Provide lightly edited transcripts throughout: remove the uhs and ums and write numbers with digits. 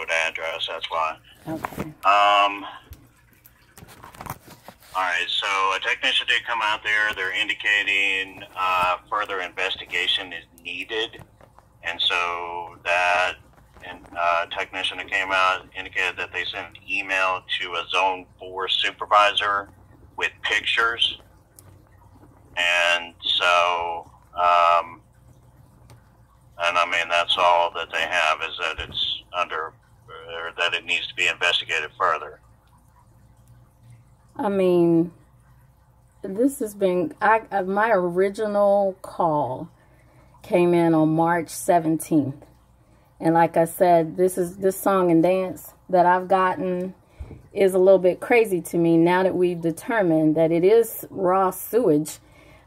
road address. That's why. Okay. All right, so a technician did come out there. They're indicating further investigation is needed. And so that technician that came out indicated that they sent an email to a Zone 4 supervisor with pictures. And so, and I mean, that's all that they have, is that it's under, or that it needs to be investigated further. I mean, this has been, my original call came in on March 17th. And like I said, this song and dance that I've gotten is a little bit crazy to me now that we've determined that it is raw sewage.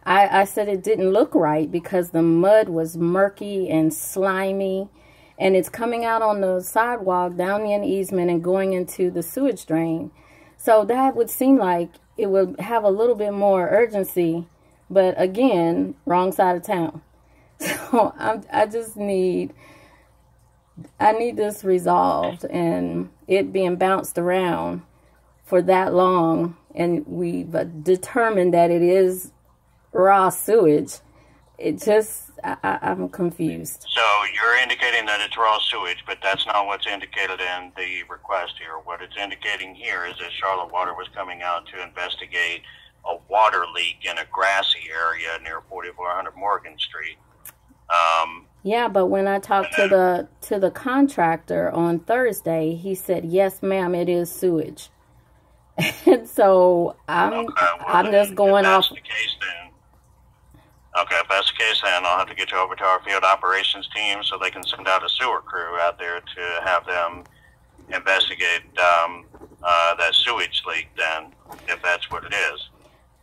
I said it didn't look right because the mud was murky and slimy, and it's coming out on the sidewalk down the easement and going into the sewage drain. So that would seem like it would have a little bit more urgency, but again, wrong side of town. So I need this resolved, and it being bounced around for that long, and we've determined that it is raw sewage. It just, I'm confused. So you're indicating that it's raw sewage, but that's not what's indicated in the request here. What it's indicating here is that Charlotte Water was coming out to investigate a water leak in a grassy area near 4400 Morgan Street. Yeah, but when I talked to the contractor on Thursday, he said, "Yes, ma'am, it is sewage." And so I'm just going off. The case, then. Okay, if that's the case, then I'll have to get you over to our field operations team so they can send out a sewer crew out there to have them investigate that sewage leak, then, if that's what it is.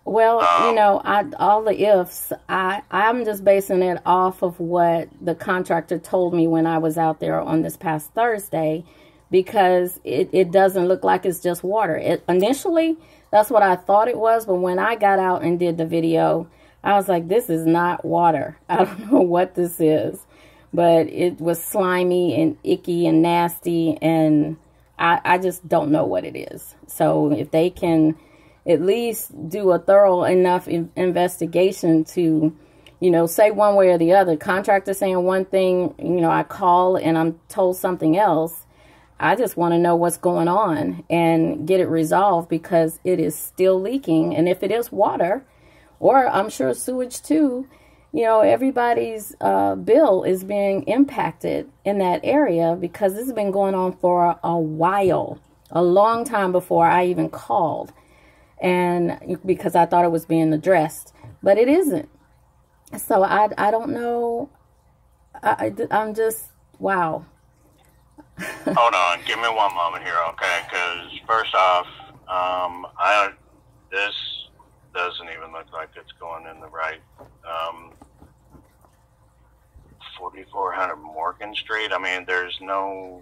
Well, you know, all the ifs, I'm just basing it off of what the contractor told me when I was out there on this past Thursday, because it doesn't look like it's just water. Initially, that's what I thought it was, but when I got out and did the video, I was like, this is not water. I don't know what this is, but it was slimy and icky and nasty, and I just don't know what it is. So if they can at least do a thorough enough investigation to, you know, say one way or the other. Contractor saying one thing, you know, I call and I'm told something else. I just want to know what's going on and get it resolved, because it is still leaking. And if it is water, or I'm sure sewage too, you know, everybody's bill is being impacted in that area, because this has been going on for a while, a long time before I even called. And because I thought it was being addressed, but it isn't. So I don't know. I'm just, wow. Hold on, give me one moment here, okay? Because first off, this doesn't even look like it's going in the right 4400 Morgan Street. I mean, there's no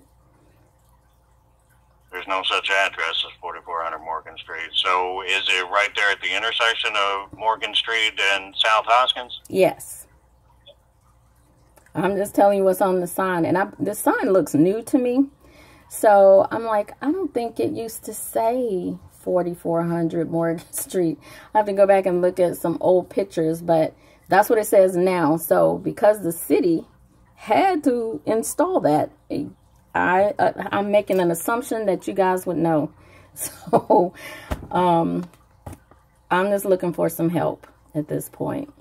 such address as 4400 Morgan Street. So is it right there at the intersection of Morgan Street and South Hoskins? Yes. I'm just telling you what's on the sign. And the sign looks new to me. So I'm like, I don't think it used to say 4400 Morgan Street. I have to go back and look at some old pictures, but that's what it says now. So because the city had to install that, I'm making an assumption that you guys would know. So I'm just looking for some help at this point.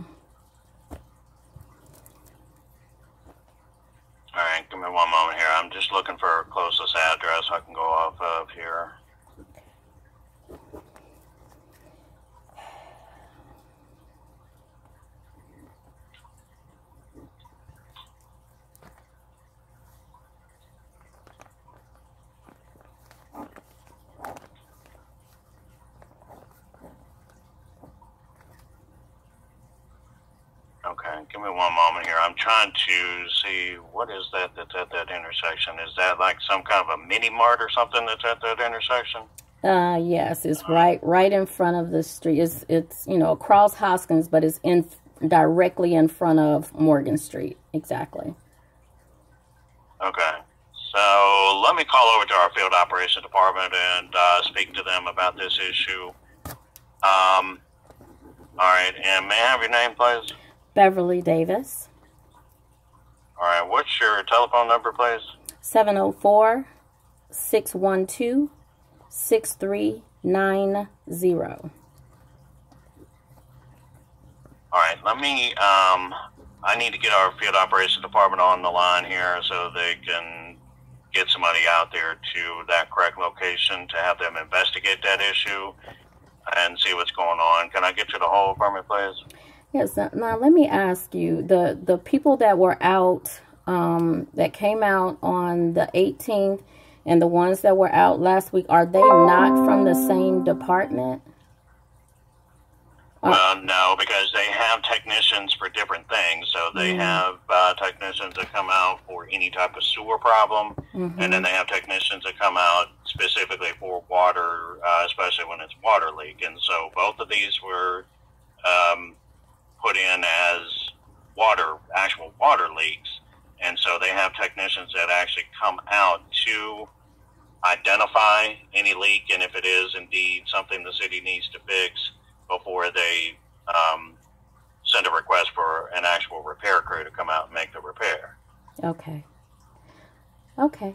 All right, give me one moment here. I'm just looking for a closest address I can go off of here. Okay, give me one moment here. I'm trying to see, what is that's at that intersection? Is that like some kind of a mini mart or something that's at that intersection? Yes, it's right in front of the street. It's you know, across Hoskins, but it's directly in front of Morgan Street. Exactly. Okay. So let me call over to our field operations department and speak to them about this issue. All right, and may I have your name, please? Beverly Davis. All right, what's your telephone number, please? 704-612-6390. All right, let me, I need to get our field operations department on the line here so they can get somebody out there to that correct location to have them investigate that issue and see what's going on. Can I get you the whole permit, please? Yes. Now let me ask you, the people that were out, that came out on the 18th and the ones that were out last week, are they not from the same department? Well, no, because they have technicians for different things. So they have technicians that come out for any type of sewer problem, and then they have technicians that come out specifically for water, especially when it's water leak. And so both of these were put in as actual water leaks. And so they have technicians that actually come out to identify any leak, and if it is indeed something the city needs to fix, before they send a request for an actual repair crew to come out and make the repair. Okay. Okay.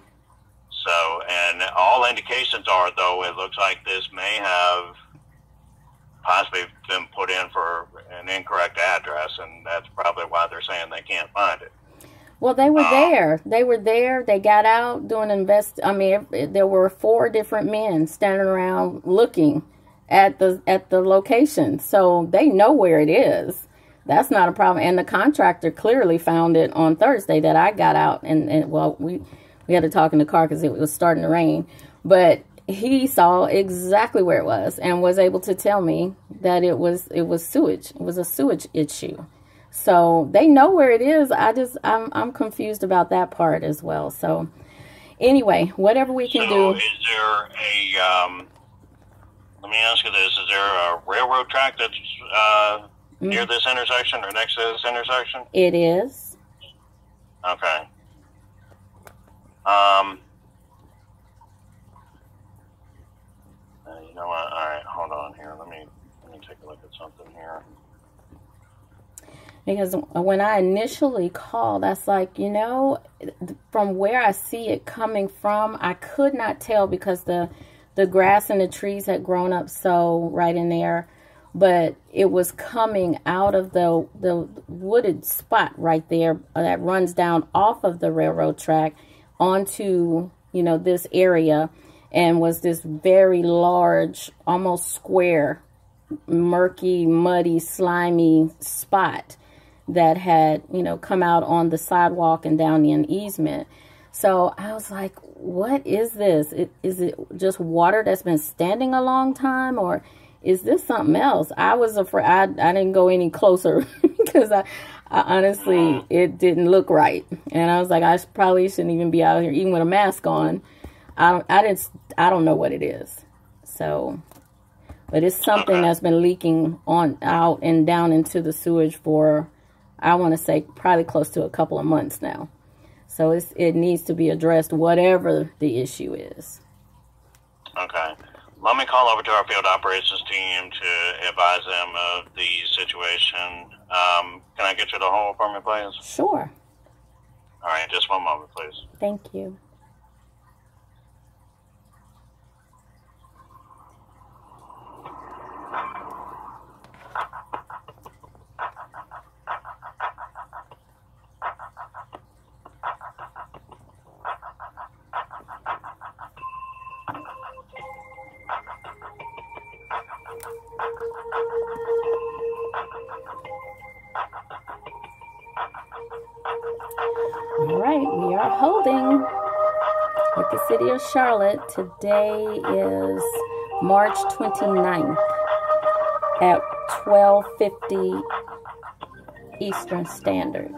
So, and all indications are, though, it looks like this may have possibly been put in for an incorrect address, and that's probably why they're saying they can't find it. Well, they were there. They were there. They got out doing there were 4 different men standing around looking at the location, so they know where it is. That's not a problem. And the contractor clearly found it on Thursday that I got out, and well, we had to talk in the car because it was starting to rain, but he saw exactly where it was and was able to tell me that it was sewage. It was a sewage issue. So they know where it is. I'm confused about that part as well. So anyway, whatever we can do. Is there a let me ask you this: is there a railroad track that's near this intersection or next to this intersection? It is. Okay. You know what? All right, hold on here. Let me take a look at something here. Because when I initially called, that's like, from where I see it coming from, I could not tell because the grass and the trees had grown up so right in there, but it was coming out of the wooded spot right there that runs down off of the railroad track onto, this area, and was this very large, almost square, murky, muddy, slimy spot that had, come out on the sidewalk and down in easement. So I was like, what is this? Is it just water that's been standing a long time, or is this something else? I was afraid. I didn't go any closer because I honestly, it didn't look right. And I was like, I probably shouldn't even be out here, even with a mask on. I don't know what it is. So, but it's something that's been leaking out and down into the sewage for, I want to say, probably close to a couple of months now. So it needs to be addressed, whatever the issue is. Okay. Let me call over to our field operations team to advise them of the situation. Can I get you the whole permit, please? Sure. All right, just one moment, please. Thank you. All right, we are holding with the city of Charlotte. Today is March 29th at 12:50 Eastern Standard.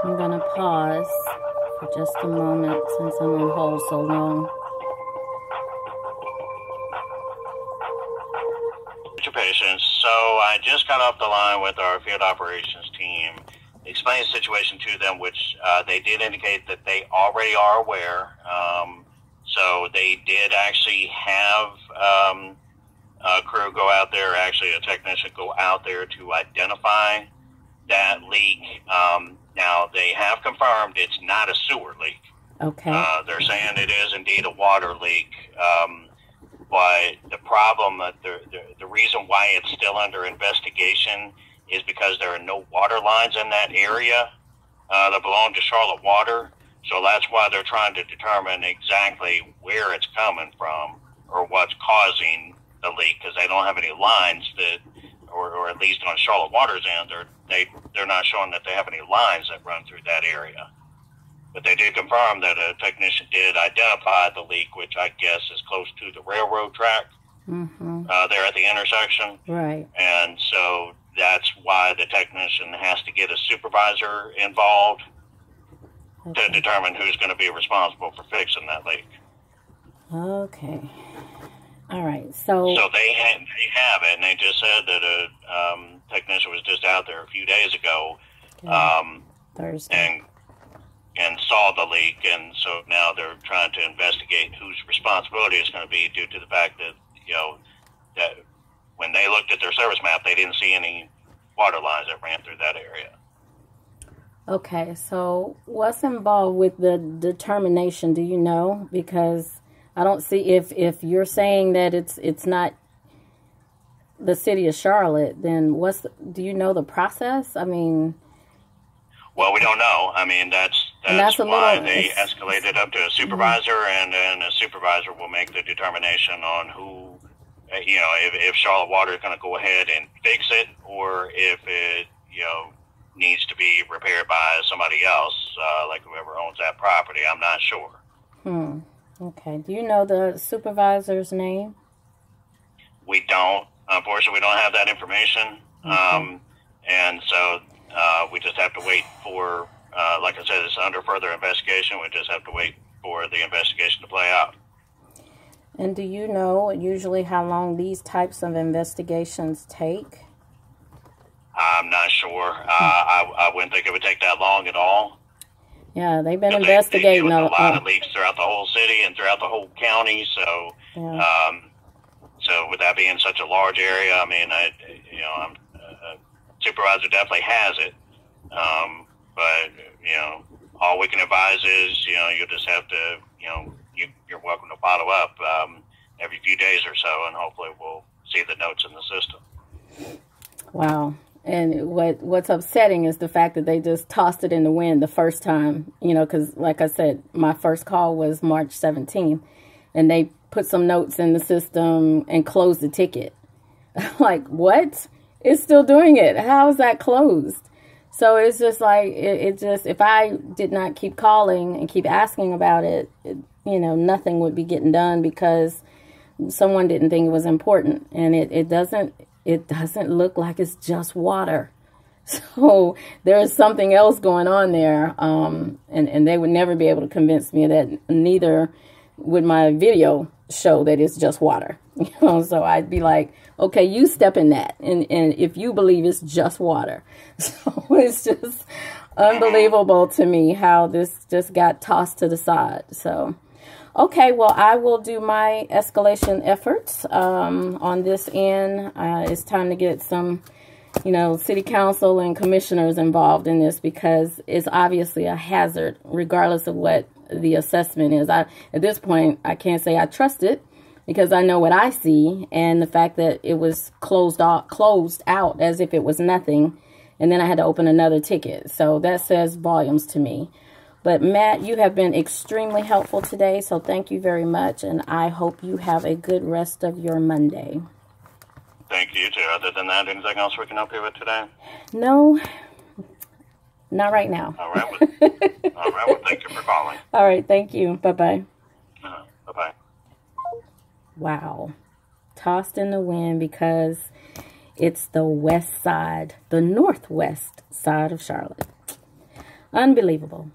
I'm going to pause for just a moment since I'm on hold so long. Your patience. So I just got off the line with our field operations team, explained the situation to them, which they did indicate that they already are aware. So they did actually have a crew go out there, actually a technician go out there to identify that leak. Now, they have confirmed it's not a sewer leak. Okay. They're saying it is indeed a water leak. But the problem, the reason why it's still under investigation is because there are no water lines in that area that belong to Charlotte Water. So that's why they're trying to determine exactly where it's coming from or what's causing the leak, because they don't have any lines that, or at least on Charlotte Water's end, they're not showing that they have any lines that run through that area. But they did confirm that a technician did identify the leak, which I guess is close to the railroad track there at the intersection. Right. And so that's why the technician has to get a supervisor involved to determine who's going to be responsible for fixing that leak. Okay. All right. So they have it, and they just said that a technician was just out there a few days ago. Thursday. And saw the leak, and so now they're trying to investigate whose responsibility it's going to be, due to the fact that, that when they looked at their service map, they didn't see any water lines that ran through that area. Okay, so what's involved with the determination, do you know? Because I don't see if you're saying that it's not the city of Charlotte, then do you know the process? I mean, well, we don't know. I mean, that's why they escalated up to a supervisor, and then a supervisor will make the determination on who, you know, if Charlotte Water is going to go ahead and fix it, or if it, you know, needs to be repaired by somebody else, like whoever owns that property. I'm not sure. Okay. Do you know the supervisor's name? We don't. Unfortunately, we don't have that information. Okay. And so we just have to wait for, like I said, it's under further investigation. We just have to wait for the investigation to play out. And do you know usually how long these types of investigations take? I'm not sure. I wouldn't think it would take that long at all. Yeah, they've been investigating a lot of leaks throughout the whole city and throughout the whole county. So, yeah. So with that being such a large area, I mean, supervisor definitely has it. But you know, all we can advise is, you know, you'll just have to, you know, you're welcome to follow up every few days or so, and hopefully we'll see the notes in the system. Wow. And what's upsetting is the fact that they just tossed it in the wind the first time, you know, because like I said, my first call was March 17th, and they put some notes in the system and closed the ticket. Like, what? It's still doing it. How is that closed? So it's just like, it just, if I did not keep calling and keep asking about it, you know, nothing would be getting done because someone didn't think it was important. And it doesn't look like it's just water. So there's something else going on there. And they would never be able to convince me that, neither would my video show that it's just water. You know, so I'd be like, okay, you step in that. And if you believe it's just water. So it's just unbelievable to me how this just got tossed to the side. So, okay, well, I will do my escalation efforts on this end. It's time to get some, you know, city council and commissioners involved in this, because it's obviously a hazard, regardless of what the assessment is. At this point, I can't say I trust it, because I know what I see, and the fact that it was closed out as if it was nothing, and then I had to open another ticket. So that says volumes to me. But Matt, you have been extremely helpful today, so thank you very much, and I hope you have a good rest of your Monday. Thank you, too. Other than that, anything else we can help you with today? No, not right now. All right. Well, thank you for calling. All right, thank you. Bye-bye. Bye-bye. Wow. Tossed in the wind because it's the west side, the northwest side of Charlotte. Unbelievable.